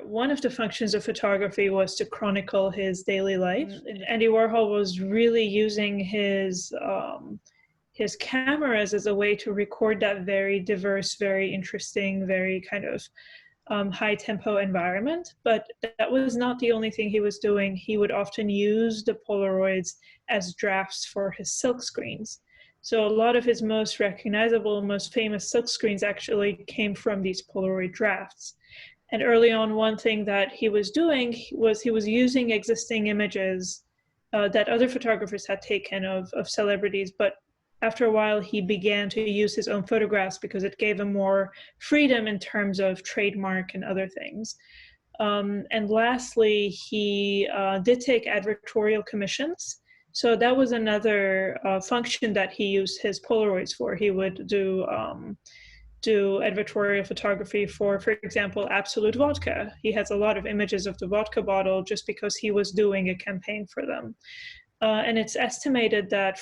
One of the functions of photography was to chronicle his daily life. Andy Warhol was really using his cameras as a way to record that very diverse, very interesting, very kind of high tempo environment. But that was not the only thing he was doing. He would often use the Polaroids as drafts for his silk screens. So a lot of his most recognizable, most famous silk screens actually came from these Polaroid drafts. And early on, one thing that he was doing was he was using existing images that other photographers had taken of celebrities, but after a while, he began to use his own photographs because it gave him more freedom in terms of trademark and other things. And lastly, he did take advertorial commissions. So that was another function that he used his Polaroids for. He would do editorial photography for example, Absolute Vodka. He has a lot of images of the vodka bottle just because he was doing a campaign for them. And it's estimated that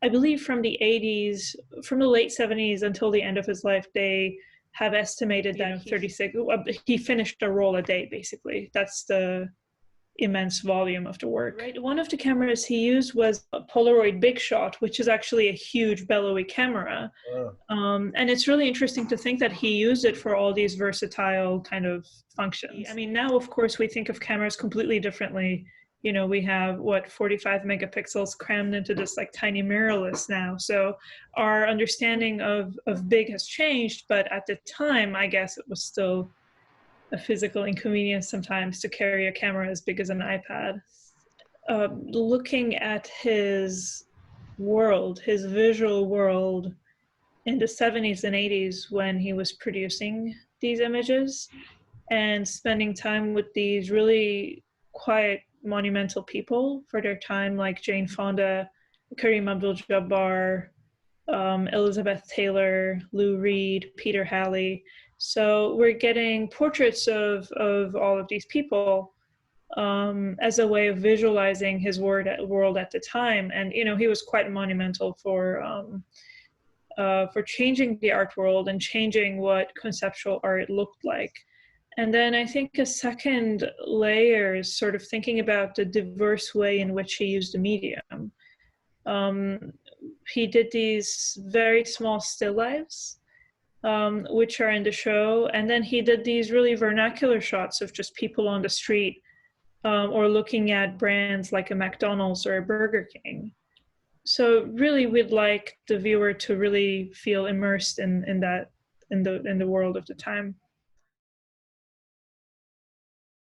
I believe from the 80s, from the late 70s until the end of his life, they have estimated that 36, he finished a roll a day, basically. That's the immense volume of the work. Right. One of the cameras he used was a Polaroid Big Shot, which is actually a huge bellowy camera. And it's really interesting to think that he used it for all these versatile kind of functions. I mean, now, of course, we think of cameras completely differently. You know, we have 45 megapixels crammed into this like tiny mirrorless now. So our understanding of big has changed, but at the time, I guess it was still a physical inconvenience sometimes to carry a camera as big as an iPad. Looking at his world, his visual world in the 70s and 80s when he was producing these images and spending time with these really quiet, monumental people for their time, like Jane Fonda, Kareem Abdul-Jabbar, Elizabeth Taylor, Lou Reed, Peter Halley. So we're getting portraits of all of these people as a way of visualizing his world at the time. And, you know, he was quite monumental for changing the art world and changing what conceptual art looked like. And then I think a second layer is sort of thinking about the diverse way in which he used the medium. He did these very small still lifes, which are in the show. And then he did these really vernacular shots of just people on the street or looking at brands like a McDonald's or a Burger King. So really, we'd like the viewer to really feel immersed in the world of the time.